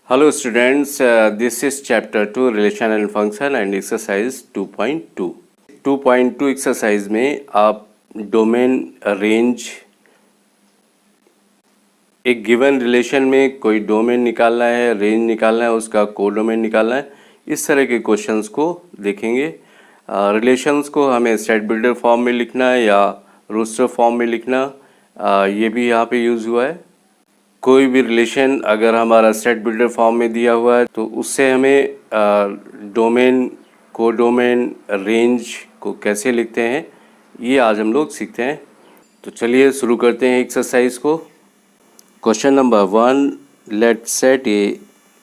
Hello students, this is chapter 2 relation and function and exercise 2.2. 2.2 exercise में आप domain range एक given relation में कोई डोमेन निकालना है, रेंज निकालना है, उसका कोडोमेन निकालना है, इस तरह के क्वेश्चंस को देखेंगे। रिलेशंस को हमें सेट बिल्डर फॉर्म में लिखना है या रोस्टर फॉर्म में लिखना, ये भी यहाँ पे यूज़ हुआ है। कोई भी रिलेशन अगर हमारा सेट बिल्डर फॉर्म में दिया हुआ है तो उससे हमें डोमेन, कोडोमेन, रेंज को कैसे लिखते हैं ये आज हम लोग सीखते हैं। तो चलिए शुरू करते हैं एक्सरसाइज को। Question number 1, let set A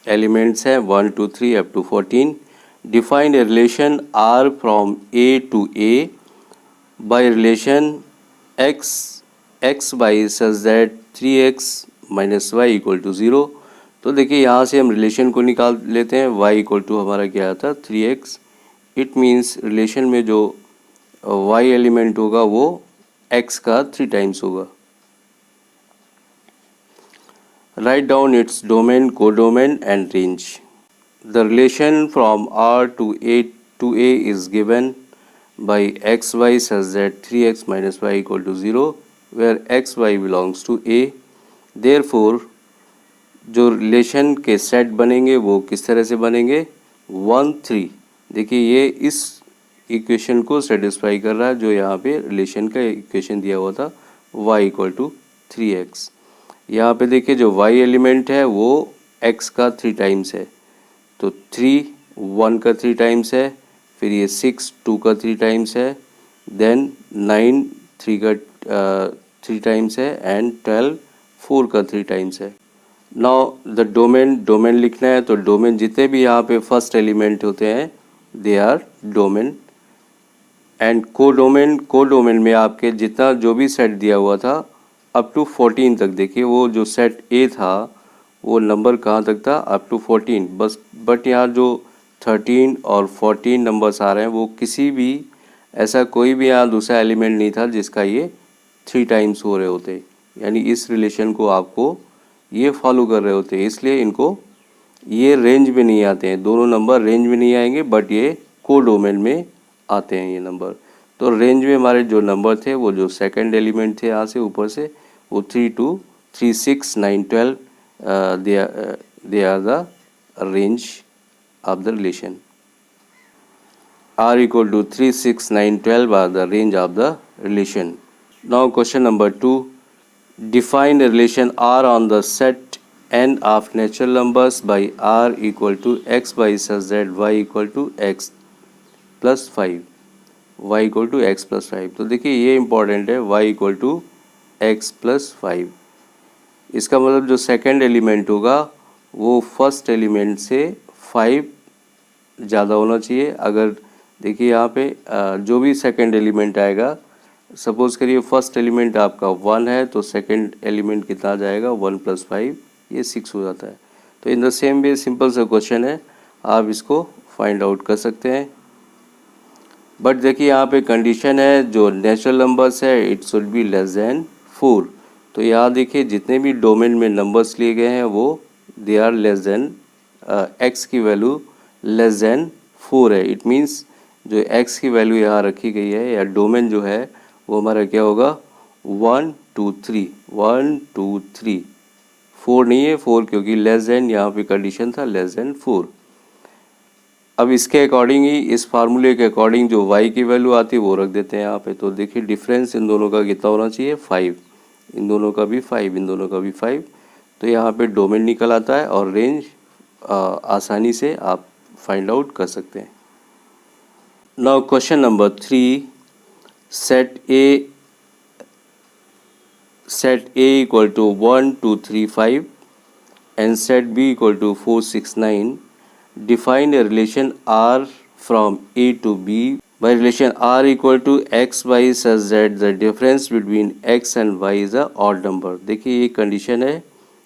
elements हैं 1 2 3 up to 14। Define a relation R from A to A by relation x y such that 3x minus y equal to 0। तो देखिए यहाँ से हम रिलेशन को निकाल लेते हैं। y इक्वल टू हमारा क्या आता है 3x। इट मीन्स रिलेशन में जो y एलिमेंट होगा वो x का 3 टाइम्स होगा। Write down its domain, codomain and range. The relation from r to a is given by xy such that 3x minus y equal to 0 where xy belongs to a। Therefore जो relation के set बनेंगे वो किस तरह से बनेंगे 1 3। देखिए ये इस इक्वेशन को सेटिस्फाई कर रहा है जो यहाँ पे रिलेशन का इक्वेशन दिया हुआ था y इक्वल टू 3x। यहाँ पे देखिए जो y एलिमेंट है वो x का 3 टाइम्स है, तो 3 1 का 3 टाइम्स है, फिर ये 6 2 का 3 टाइम्स है, देन 9 3 का 3 टाइम्स है एंड 12 4 का 3 टाइम्स है। नाउ द डोमेन लिखना है तो डोमेन जितने भी यहाँ पे फर्स्ट एलिमेंट होते हैं they are domain. And codomain में आपके जितना जो भी सेट दिया हुआ था अप टू 14 तक, देखिए वो जो सेट ए था वो नंबर कहाँ तक था अप टू 14 बस। बट यहाँ जो 13 और 14 नंबर्स आ रहे हैं वो किसी भी ऐसा कोई भी यहाँ दूसरा एलिमेंट नहीं था जिसका ये 3 टाइम्स हो रहे होते, यानी इस रिलेशन को आपको ये फॉलो कर रहे होते हैं, इसलिए इनको ये रेंज में नहीं आते हैं। दोनों नंबर रेंज में नहीं आएंगे बट ये कोडोमेन में आते हैं ये नंबर। तो रेंज में हमारे जो नंबर थे वो जो सेकंड एलिमेंट थे यहाँ से ऊपर से वो 3 2 3 6 9 12 they are the range of the relation. r equal to 3 6 9 12 are the range of the relation. Now question number 2, define a relation r on the set n of natural numbers by r equal to x by such that y equal to x plus 5, y equal to x plus 5। तो देखिए ये important है, y equal to x plus 5। इसका मतलब जो second element होगा वो first element से 5 ज़्यादा होना चाहिए। अगर देखिए यहाँ पे जो भी सेकंड एलिमेंट आएगा, सपोज़ करिए फर्स्ट एलिमेंट आपका 1 है तो सेकंड एलिमेंट कितना आ जाएगा 1 + 5, ये 6 हो जाता है। तो in the same way simple सा क्वेश्चन है, आप इसको फाइंड आउट कर सकते हैं। बट देखिए यहाँ पे कंडीशन है जो नेचुरल नंबर्स है it should be less than 4। तो यहाँ देखिए जितने भी डोमेन में नंबर्स लिए गए हैं वो they are less than x की वैल्यू लेस देन 4 है। इट मीन्स जो x की वैल्यू यहाँ रखी गई है या डोमेन जो है वो हमारा क्या होगा 1 2 3 1 2 3, 4 नहीं है, 4 क्योंकि लेस देन यहाँ पे कंडीशन था लेस देन 4। अब इसके अकॉर्डिंग ही इस फार्मूले के अकॉर्डिंग जो y की वैल्यू आती है वो रख देते हैं यहाँ पे। तो देखिए डिफरेंस इन दोनों का कितना होना चाहिए 5, इन दोनों का भी 5, इन दोनों का भी 5। तो यहाँ पे डोमेन निकल आता है और रेंज आसानी से आप फाइंड आउट कर सकते हैं। Now question number 3, set A equal to 1 2 3 5 and set B equal to 4 6 9. Define a relation R from A to B by relation R equal to x y such that the difference between x and y is a odd number। देखिए ये condition है,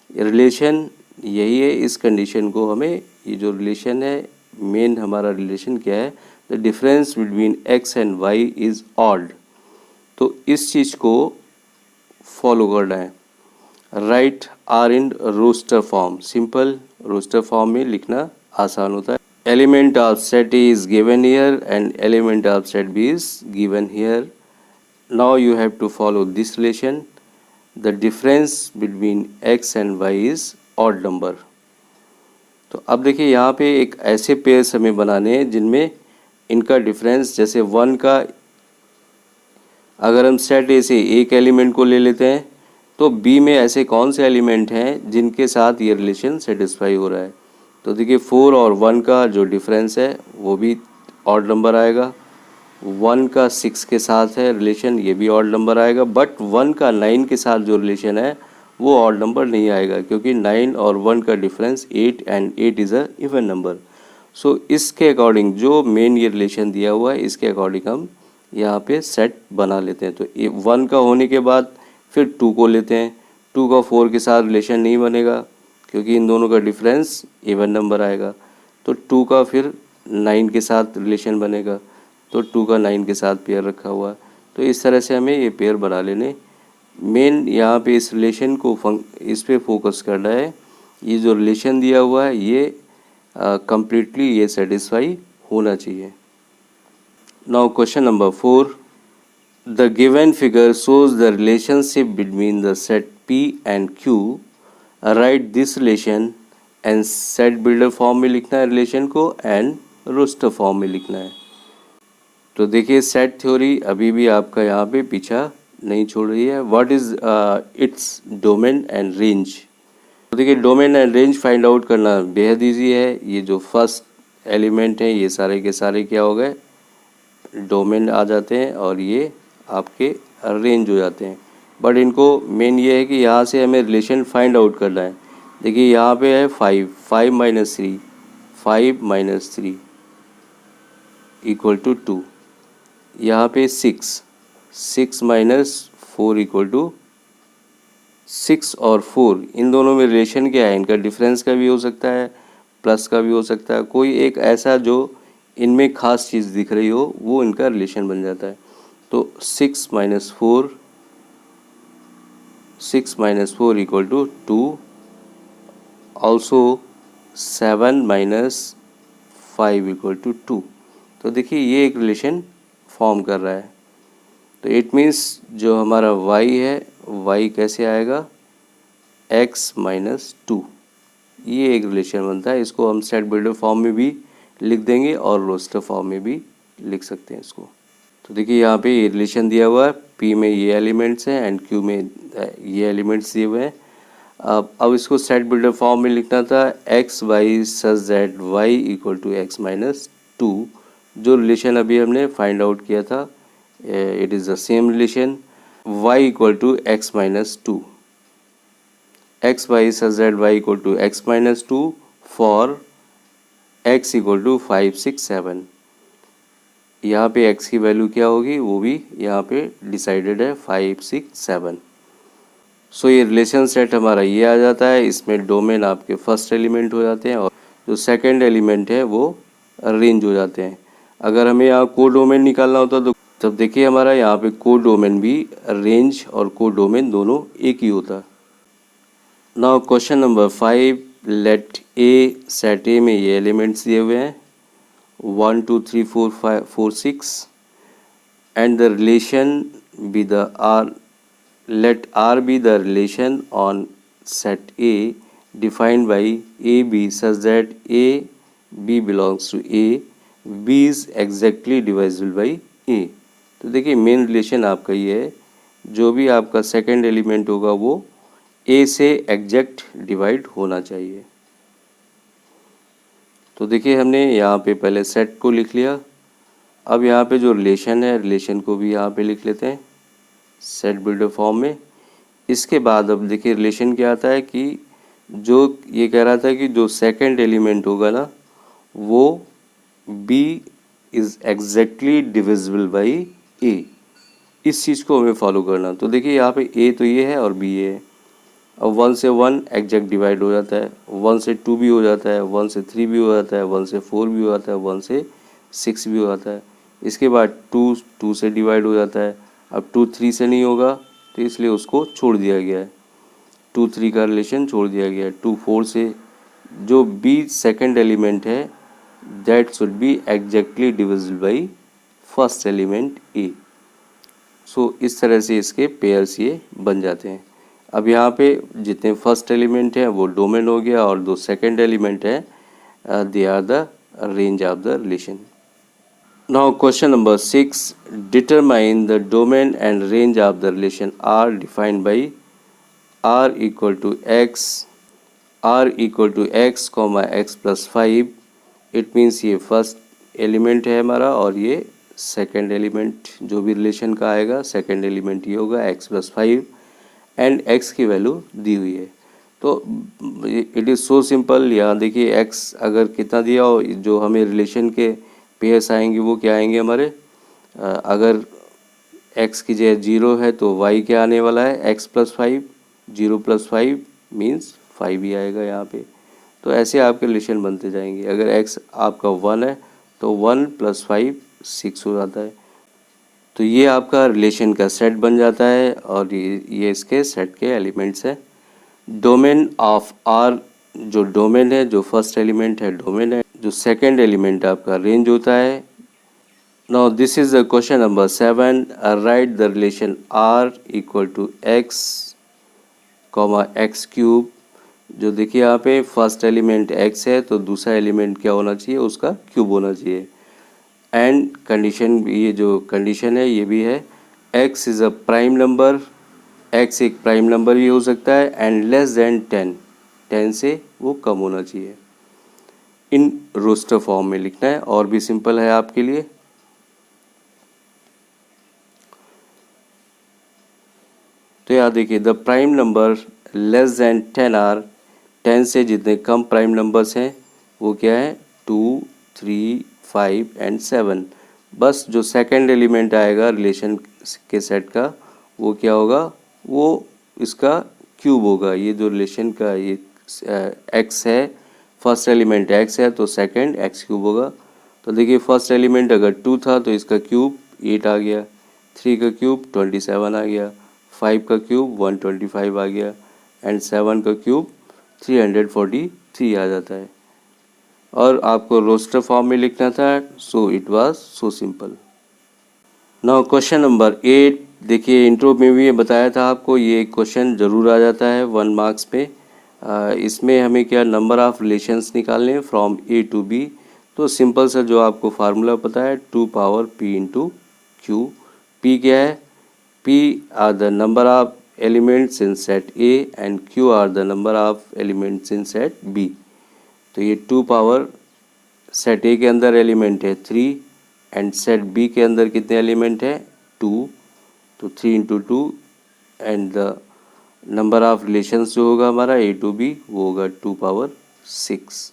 relation यही है। इस condition को हमें ये जो रिलेशन है मेन हमारा रिलेशन क्या है, the difference between x and y is odd. तो इस चीज़ को फॉलो करना है। Write R in roster form, simple roster form में लिखना आसान होता है. Element of set A is given here and element of set B is given here. Now you have to follow this relation. The difference between x and y is odd number. तो अब देखिए यहाँ पे एक ऐसे pairs हमें बनाने हैं जिनमें इनका डिफरेंस, जैसे 1 का अगर हम सेट ए से एक एलिमेंट को ले लेते हैं तो बी में ऐसे कौन से एलिमेंट हैं जिनके साथ ये रिलेशन सेटिस्फाई हो रहा है. तो देखिए 4 और 1 का जो डिफरेंस है वो भी ऑड नंबर आएगा. 1 का 6 के साथ है रिलेशन, ये भी ऑड नंबर आएगा. बट 1 का 9 के साथ जो रिलेशन है वो ऑड नंबर नहीं आएगा, क्योंकि 9 और 1 का difference 8 and 8 is a even number. So इसके अकॉर्डिंग जो मेन ये रिलेशन दिया हुआ है इसके अकॉर्डिंग हम यहाँ पे सेट बना लेते हैं. तो 1 का होने के बाद फिर 2 को लेते हैं. 2 का 4 के साथ रिलेशन नहीं बनेगा क्योंकि इन दोनों का डिफरेंस इवन नंबर आएगा. तो 2 का फिर 9 के साथ रिलेशन बनेगा, तो 2 का 9 के साथ पेयर रखा हुआ है. तो इस तरह से हमें ये पेयर बना लेने. मेन यहाँ पे इस रिलेशन को इस पे फोकस करना है. ये जो रिलेशन दिया हुआ है ये कम्प्लीटली ये सेटिस्फाई होना चाहिए. Now question number 4. The given figure shows the relationship between the set P and Q. Right this relation and set builder form में लिखना है रिलेशन को एंड रोस्टर फॉर्म में लिखना है. तो देखिए सेट थ्योरी अभी भी आपका यहाँ पे पीछा नहीं छोड़ रही है. What is its domain and range. तो देखिए domain and range find out करना बेहद ईजी है. ये जो फर्स्ट एलिमेंट है ये सारे के सारे क्या हो गए, डोमेन आ जाते हैं और ये आपके रेंज हो जाते हैं. बट इनको मेन ये है कि यहाँ से हमें रिलेशन फाइंड आउट करना है. देखिए यहाँ पे है 5 माइनस 3, 5 माइनस 3 इक्वल टू 2. यहाँ पे 6 माइनस 4 इक्वल टू 6 और 4 इन दोनों में रिलेशन क्या है, इनका डिफरेंस का भी हो सकता है, प्लस का भी हो सकता है. कोई एक ऐसा जो इनमें खास चीज़ दिख रही हो वो इनका रिलेशन बन जाता है. तो 6 minus 4 equal to 2. Also 7 minus 5 equal to 2. तो देखिए ये एक रिलेशन फॉर्म कर रहा है. तो इट मीन्स जो हमारा y है y कैसे आएगा, x माइनस 2. ये एक रिलेशन बनता है. इसको हम सेट बिल्डर फॉर्म में भी लिख देंगे और रोस्टर फॉर्म में भी लिख सकते हैं इसको. तो देखिए यहाँ पे ये रिलेशन दिया हुआ है, P में ये एलिमेंट्स हैं एंड Q में ये एलिमेंट्स दिए हुए हैं. अब इसको सेट बिल्डर फॉर्म में लिखना था x y such that y equal to x minus 2. जो रिलेशन अभी हमने फाइंड आउट किया था it is the same relation. y equal to x minus 2, x y such that y equal to x minus 2 for x equal to 5 6 7. यहाँ पे x की value क्या होगी वो भी यहाँ पे डिसाइडेड है 5 6 7. सो ये रिलेशन सेट हमारा ये आ जाता है. इसमें डोमेन आपके फर्स्ट एलिमेंट हो जाते हैं और जो सेकंड एलिमेंट है वो रेंज हो जाते हैं. अगर हमें यहाँ को डोमेन निकालना होता तो तब देखिए हमारा यहाँ पे को डोमेन भी रेंज और को डोमेन दोनों एक ही होता. Now question number 5. Let a set A में ये एलिमेंट्स दिए हुए हैं 1 2 3 4 5 4 6 and the relation be the R. Let R be the relation on set A defined by AB such that A B belongs to A, B is exactly divisible by A. तो देखिए main relation आपका ये है, जो भी आपका second element होगा वो A से एग्जैक्ट डिवाइड होना चाहिए. तो देखिए हमने यहाँ पे पहले सेट को लिख लिया. अब यहाँ पे जो रिलेशन है रिलेशन को भी यहाँ पे लिख लेते हैं सेट बिल्डर फॉर्म में. इसके बाद अब देखिए रिलेशन क्या आता है कि जो ये कह रहा था कि जो सेकंड एलिमेंट होगा ना वो B is exactly divisible by A. इस चीज़ को हमें फॉलो करना. तो देखिए यहाँ पे A तो ये है और B ये है. अब 1 से 1 एग्जैक्ट डिवाइड हो जाता है, 1 से 2 भी हो जाता है, 1 से 3 भी हो जाता है, 1 से 4 भी हो जाता है, 1 से 6 भी हो जाता है. इसके बाद 2 से डिवाइड हो जाता है. अब 2 3 से नहीं होगा तो इसलिए उसको छोड़ दिया गया है. 2 3 का रिलेशन छोड़ दिया गया, 2 4 से जो बी सेकंड एलिमेंट है that should be exactly divisible by first element a. So इस तरह से इसके पेयर्स ये बन जाते हैं। अब यहाँ पे जितने फर्स्ट एलिमेंट हैं वो डोमेन हो गया और दो सेकंड एलिमेंट है they are the range of the relation. Now question number 6, determine the domain and range of the relation R defined by r equal to x comma x plus 5। It means ये first element है हमारा और ये second element जो भी relation का आएगा second element ये होगा x प्लस 5 एंड x की वैल्यू दी हुई है। तो इट इज़ सो सिंपल। यहाँ देखिए x अगर कितना दिया हो जो हमें रिलेशन के पेयर्स आएंगे वो क्या आएंगे हमारे, अगर x की जगह 0 है तो y क्या आने वाला है x प्लस 5, 0 प्लस 5 मीन्स 5 ही आएगा यहाँ पे। तो ऐसे आपके रिलेशन बनते जाएंगे। अगर x आपका 1 है तो 1 प्लस 5 6 हो जाता है। तो ये आपका रिलेशन का सेट बन जाता है और ये इसके सेट के एलिमेंट्स हैं। डोमेन ऑफ आर, जो डोमेन है जो फर्स्ट एलिमेंट है डोमेन है, जो सेकंड एलिमेंट आपका रेंज होता है। Now this is the question number 7, write the relation r equal to x comma x cube. जो देखिए यहाँ पे फर्स्ट एलिमेंट x है तो दूसरा एलिमेंट क्या होना चाहिए, उसका क्यूब होना चाहिए। एंड कंडीशन, ये जो कंडीशन है ये भी है x is a prime number, x एक प्राइम नंबर भी हो सकता है एंड लेस देन 10, 10 से वो कम होना चाहिए। इन रोस्टर फॉर्म में लिखना है और भी सिंपल है आपके लिए। तो यहाँ देखिए the prime number less than 10 are, 10 से जितने कम प्राइम नंबर्स हैं वो क्या है 2 3 5 एंड 7। बस जो सेकंड एलिमेंट आएगा रिलेशन के सेट का वो क्या होगा, वो इसका क्यूब होगा। ये जो रिलेशन का ये x है, फर्स्ट एलिमेंट x है तो सेकंड x क्यूब होगा। तो देखिए फर्स्ट एलिमेंट अगर 2 था तो इसका क्यूब 8 आ गया, 3 का क्यूब 27 आ गया, 5 का क्यूब 125 आ गया एंड 7 का क्यूब 343 आ जाता है। और आपको रोस्टर फॉर्म में लिखना था, so it was so simple. Now question number 8, देखिए इंट्रो में भी ये बताया था आपको, ये क्वेश्चन ज़रूर आ जाता है 1 मार्क्स पे। इसमें हमें क्या नंबर ऑफ़ रिलेशंस निकालने हैं फ्रॉम ए टू बी। तो सिंपल सा जो आपको फार्मूला पता है 2 power p into q. p क्या है, p are the number of elements in set A and q are the number of elements in set B। तो ये 2 पावर सेट A के अंदर एलिमेंट है 3 एंड सेट B के अंदर कितने एलिमेंट है 2, तो 3 into 2 and the number of relations जो होगा हमारा A टू B वो होगा 2 power 6।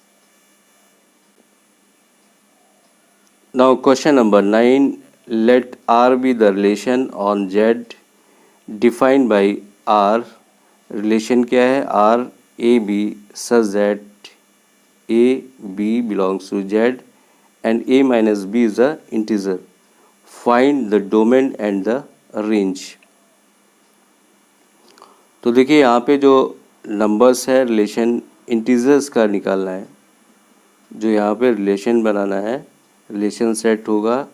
Now question number 9, let R be the relation on Z defined by R। Relation क्या है R A B such that A B belongs to Z and A minus B is the integer. Find the domain and the range. तो देखिए यहाँ पे जो numbers है relation integers का निकालना है। जो यहाँ पे रिलेशन बनाना है, रिलेशन सेट होगा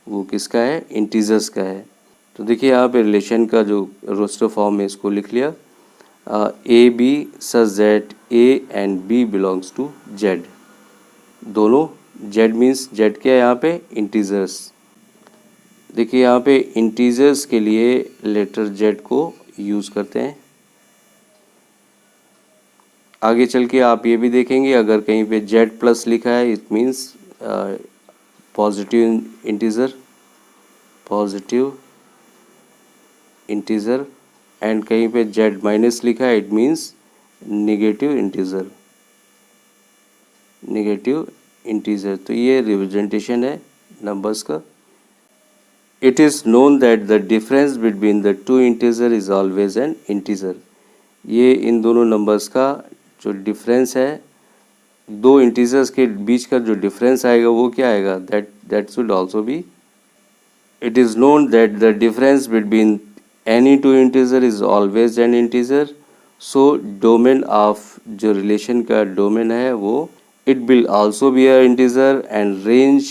वो किसका है, इंटीजर्स का है। तो देखिए यहाँ पे रिलेशन का जो रोस्टर फॉर्म है इसको लिख लिया, A B such that A and B belongs to Z. दोनों जेड मीन्स जेड क्या है यहाँ पे इंटीजर्स। देखिए यहाँ पे इंटीजर्स के लिए लेटर जेड को यूज़ करते हैं। आगे चल के आप ये भी देखेंगे अगर कहीं पे जेड प्लस लिखा है it means positive integer, positive integer, and कहीं पे जेड माइनस लिखा है it means negative integer, negative integer. तो ये रिप्रेजेंटेशन है नंबर्स का। It is known that the difference between the two integer is always an integer. ये इन दोनों नंबर्स का जो डिफरेंस है, दो इंटीजर्स के बीच का जो डिफरेंस आएगा वो क्या आएगा, that should also be. It is known that the difference between any two integer is always an integer, so domain of जो रिलेशन का डोमेन है वो it will also be a integer and range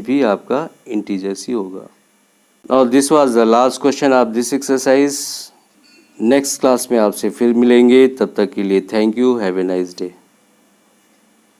भी आपका integers ही होगा। Now this was the last question of this exercise. Next class में आपसे फिर मिलेंगे, तब तक के लिए thank you, have a nice day.